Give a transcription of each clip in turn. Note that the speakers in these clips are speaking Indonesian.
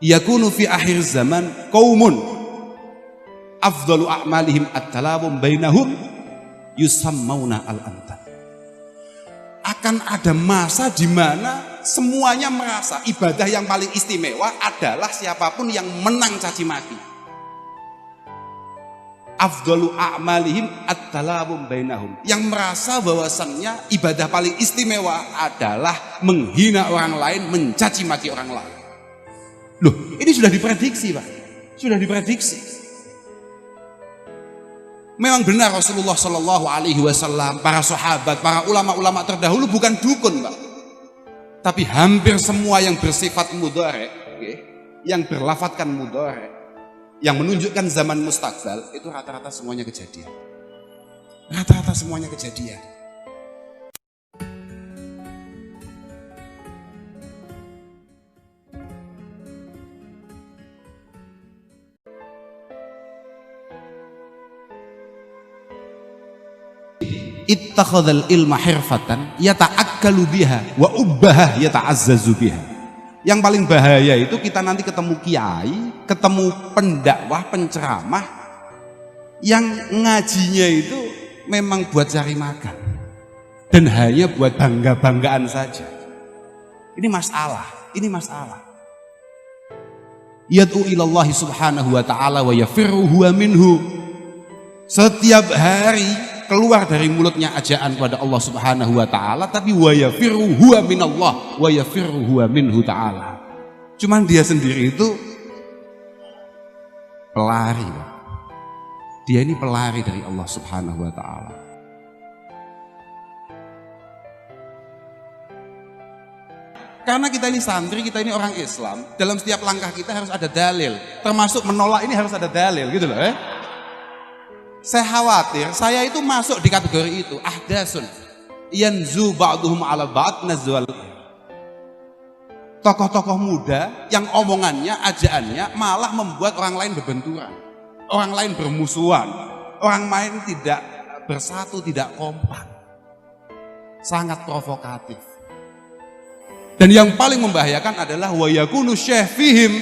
yakunu fi akhir zaman qaumun afdalu a'malihim at-talawum bainahum yusammauna al-antan. Akan ada masa di mana semuanya merasa ibadah yang paling istimewa adalah siapapun yang menang caci maki. Afdalu a'malihim at-talawum bainahum, yang merasa bahwasannya ibadah paling istimewa adalah menghina orang lain, mencaci maki orang lain. Loh, ini sudah diprediksi, Pak. Sudah diprediksi. Memang benar Rasulullah Shallallahu Alaihi Wasallam, para sahabat, para ulama-ulama terdahulu bukan dukun, Pak. Tapi hampir semua yang bersifat mudhari, yang berlafatkan mudhari, yang menunjukkan zaman mustakbal, itu rata-rata semuanya kejadian. Rata-rata semuanya kejadian. Ittakhadhal ilma hirfatan yata'akkalu biha wa ubbahah yata'azzazu biha. Yang paling bahaya itu kita nanti ketemu kiai, ketemu pendakwah, penceramah yang ngajinya itu memang buat cari makan dan hanya buat bangga-banggaan saja. Ini masalah, ini masalah. Yad'u ilallahi subhanahu wa ta'ala wa yafirru huwa minhu. Setiap hari keluar dari mulutnya ajaan kepada Allah Subhanahu wa taala, tapi wa yafirru huwa minallah wa yafirru huwa minhu ta'ala. Cuman dia sendiri itu pelari. Dia ini pelari dari Allah Subhanahu wa taala. Karena kita ini santri, kita ini orang Islam, dalam setiap langkah kita harus ada dalil. Termasuk menolak ini harus ada dalil, gitu loh. Saya khawatir saya itu masuk di kategori itu, ahdasun yanzu ba'duhum ala ba'd nazwal. Tokoh-tokoh muda yang omongannya, ajaannya malah membuat orang lain berbenturan, orang lain bermusuhan, orang lain tidak bersatu, tidak kompak. Sangat provokatif. Dan yang paling membahayakan adalah wa yakunu syekh fihim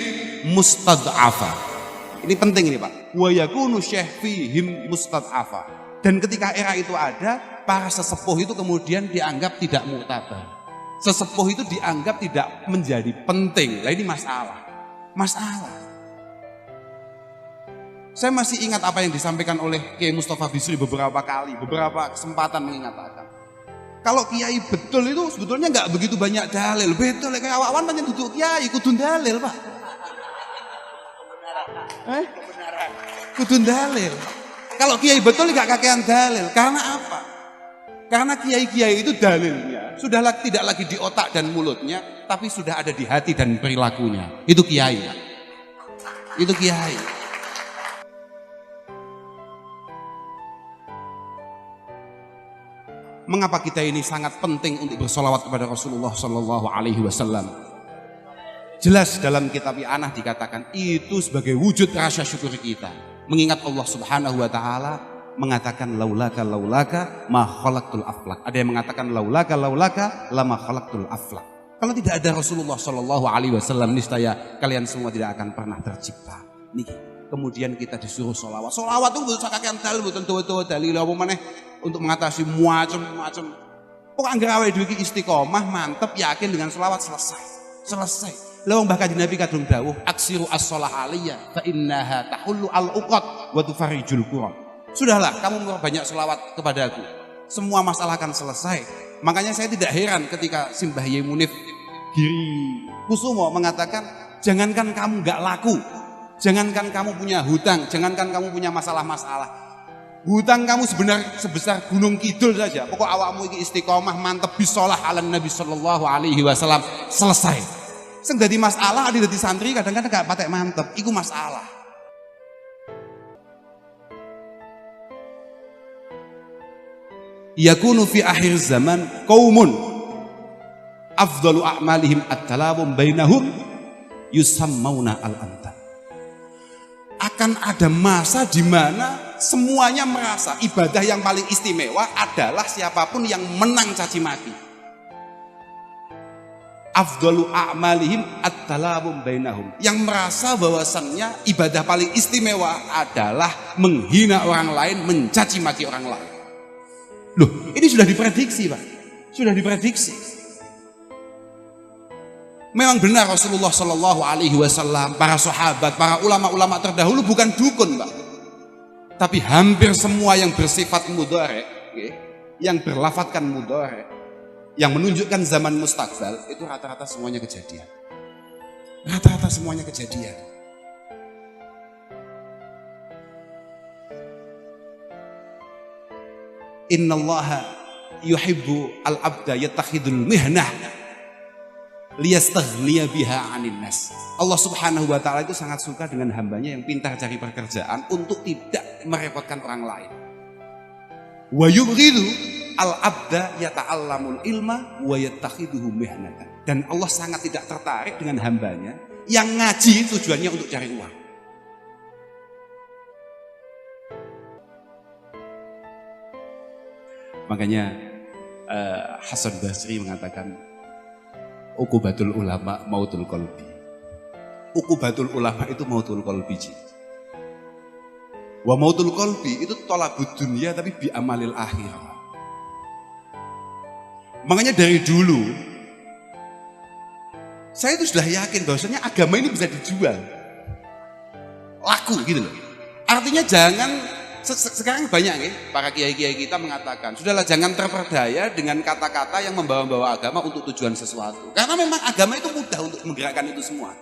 mustad'afa. Ini penting ini, Pak. Wa yakunu syekh fihim mustad'afa. Dan ketika era itu ada, para sesepuh itu kemudian dianggap tidak mu'tabar. Sesepuh itu dianggap tidak menjadi penting. Nah, ini masalah. Masalah. Saya masih ingat apa yang disampaikan oleh Kiai Mustafa Bisri beberapa kali, beberapa kesempatan mengatakan, kalau kiai betul itu sebetulnya nggak begitu banyak dalil. Betul, kayak awan banyak duduk kiai, kudu dalil, Pak. Kudu dalil. Kalau kiai betul nggak kakean dalil. Karena apa? Karena kiai-kiai itu dalilnya sudah tidak lagi di otak dan mulutnya, tapi sudah ada di hati dan perilakunya. Itu kiai. Itu kiai. Mengapa kita ini sangat penting untuk bersolawat kepada Rasulullah Sallallahu Alaihi Wasallam? Jelas dalam kitab I'anah dikatakan itu sebagai wujud rasa syukur kita. Mengingat Allah Subhanahu wa taala mengatakan laulaka ma khalaqtul aflak. Ada yang mengatakan laulaka lama khalaqtul aflak. Kalau tidak ada Rasulullah Sallallahu Alaihi Wasallam, niscaya kalian semua tidak akan pernah tercipta. Nih, kemudian kita disuruh solawat. Solawat itu bukan kakean dalil, bukan tuwa dalil apa maneh untuk mengatasi macam-macam. Pokoknya anggar awake dhewe iki istiqomah, mantep, yakin dengan solawat, selesai. Lawang bahkan Nabi kadung dawuh aksiru as-shalah aliyya fa innaha tahullu al-uqad wa tufarijul qurab. Sudahlah, kamu banyak selawat kepadaku, semua masalah akan selesai. Makanya saya tidak heran ketika Simbah Yai Munif Giri Kusumo mengatakan, jangankan kamu gak laku, jangankan kamu punya hutang, jangankan kamu punya masalah-masalah, hutang kamu sebenarnya sebesar gunung kidul saja, pokok awakmu iki istiqomah mantep bisolah ala Nabi Sallallahu Alaihi Wasallam, selesai. Sing dadi masalah adi dadi santri kadang-kadang gak patek mantep, iku masalah. Yakunu fi akhir zaman qaumun afdalu a'malihim at-talawum bainahum yusammauna al-antan. Akan ada masa di mana semuanya merasa ibadah yang paling istimewa adalah siapapun yang menang caci maki. afdalu a'malihim at-talabum bainahum, yang merasa bahwasannya ibadah paling istimewa adalah menghina orang lain, mencaci maki orang lain. Loh, ini sudah diprediksi, Pak. Sudah diprediksi. Memang benar Rasulullah Shallallahu Alaihi Wasallam, para sahabat, para ulama-ulama terdahulu bukan dukun, Pak. Tapi hampir semua yang bersifat mudhari, yang berlafadzkan mudhari, yang menunjukkan zaman mustaqbal, itu rata-rata semuanya kejadian. Rata-rata semuanya kejadian. Innallaha yuhibbu al-abda yattakhidul mihnah liyastaghniya biha 'anil nas. Allah Subhanahu wa taala itu sangat suka dengan hambanya yang pintar cari pekerjaan untuk tidak merepotkan orang lain. Wa yubghidu al-abda yata'allamul ilma wa yattakhiduhu mihnatan. Dan Allah sangat tidak tertarik dengan hambanya yang ngaji tujuannya untuk cari uang. Makanya Hasan Basri mengatakan uqubatul ulama mautul qalbi. Uqubatul ulama itu mautul qalbi. Wa mautul qalbi itu thalabud dunya tapi bi amalil akhirah. Makanya dari dulu saya itu sudah yakin bahwasanya agama ini bisa dijual, laku gitu loh. Artinya jangan sekarang banyak nih para kiai-kiai kita mengatakan sudahlah jangan terperdaya dengan kata-kata yang membawa-bawa agama untuk tujuan sesuatu. Karena memang agama itu mudah untuk menggerakkan itu semua.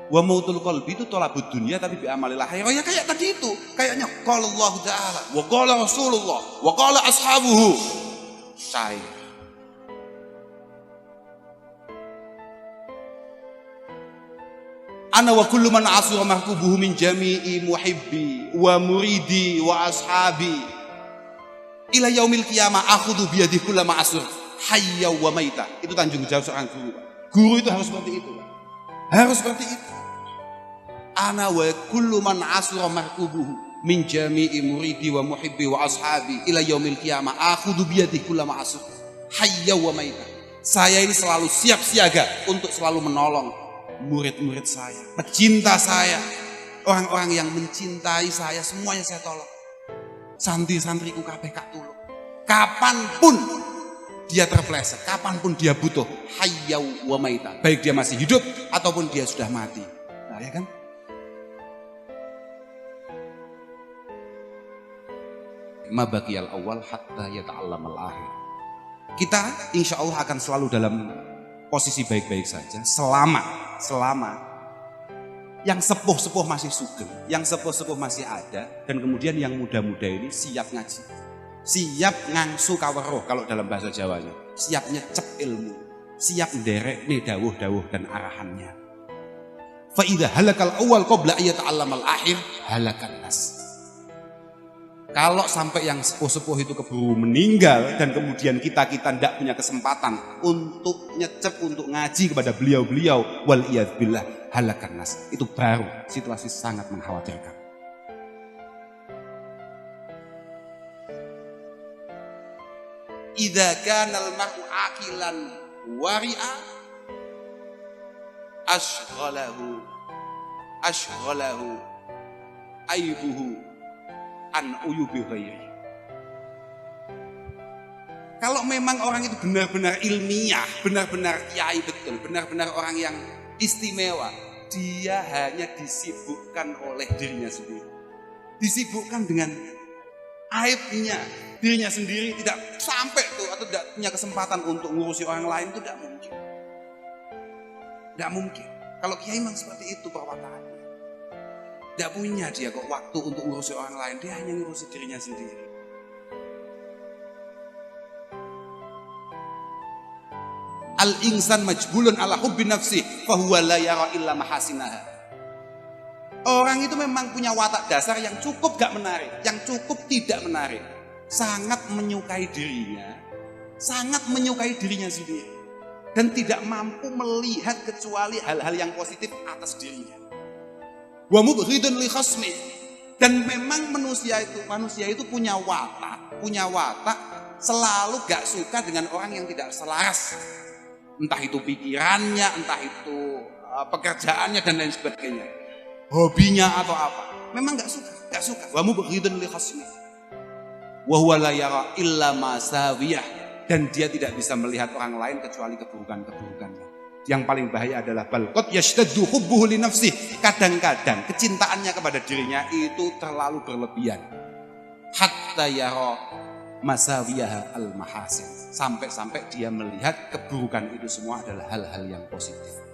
Wa mautul qalbi itu thalabud dunya tapi bi amalil akhirah. Ya kayak tadi itu, kayaknya qala Allah Ta'ala wa qala Rasulullah wa qala ashabuhu. Saya ana wa kullu man asura mahkubuhu min jami'i muhibbi wa muridi wa ashabi ila yaumil qiyamah akhudhu biyadihi kullama asur hayya wa maita. Itu tanggung jawab seorang guru, Pak. Guru itu harus seperti itu, Pak. Harus seperti itu. Ana wa kullu man asura mahkubuhu min jami'i muridi wa muhibbi wa ashabi ila yaumil qiyamah akhudhu biyadihi kullama asur hayya wa maita. Saya ini selalu siap siaga untuk selalu menolong murid-murid saya, pecinta saya, orang-orang yang mencintai saya, semuanya saya tolong. Santri-santriku kabeh kak tulung. Kapanpun dia terpleset, kapanpun dia butuh, hayya wa maita, baik dia masih hidup ataupun dia sudah mati. Nah, ya kan? Ma baqiyal awal hatta yata'allamal akhir. Kita insya Allah akan selalu dalam posisi baik-baik saja selama yang sepuh-sepuh masih sugeng, yang sepuh-sepuh masih ada, dan kemudian yang muda-muda ini siap ngaji, siap ngangsu kaweruh kalau dalam bahasa Jawanya, siap nyecep ilmu, siap nderek nih dawuh-dawuh dan arahannya. Fa idza halakal awal qabla ayata'allamal akhir halakan nas. Kalau sampai yang sepuh-sepuh itu keburu meninggal dan kemudian kita tidak punya kesempatan untuk nyecep, untuk ngaji kepada beliau-beliau, wal iyadbillah halakan nas, itu baru situasi sangat mengkhawatirkan. Idza kana al-mar'u aqilan wari'a ashghalahu aibuhu an uyubi ghairi. Kalau memang orang itu benar-benar ilmiah, benar-benar kiai betul, benar-benar orang yang istimewa, dia hanya disibukkan oleh dirinya sendiri, disibukkan dengan aibnya dirinya sendiri, tidak sampai tuh atau tidak punya kesempatan untuk ngurusi orang lain, itu tidak mungkin. Tidak mungkin. Kalau kiai memang seperti itu perwataannya. Tidak punya dia kok waktu untuk ngurusi orang lain, dia hanya ngurusi dirinya sendiri. Al-insan majbulun ala hubbi nafsi fahuwa la yara illa mahasinaha. Orang itu memang punya watak dasar yang cukup gak menarik, yang cukup tidak menarik. Sangat menyukai dirinya, sangat menyukai dirinya sendiri, dan tidak mampu melihat kecuali hal-hal yang positif atas dirinya. Wa mubghidun li khasmi. Dan memang manusia itu punya watak selalu gak suka dengan orang yang tidak selaras. Entah itu pikirannya, entah itu pekerjaannya dan lain sebagainya. Hobinya atau apa. Memang gak suka. Wa mubghidun li khasmi. Wa huwa la yara illa ma sawiyah. Dan dia tidak bisa melihat orang lain kecuali keburukan-keburukannya. Yang paling bahaya adalah bal qad yashtaddu hubbuhu li nafsi. Kadang-kadang kecintaannya kepada dirinya itu terlalu berlebihan. Hatta yara masawiyah al mahasin. Sampai-sampai dia melihat keburukan itu semua adalah hal-hal yang positif.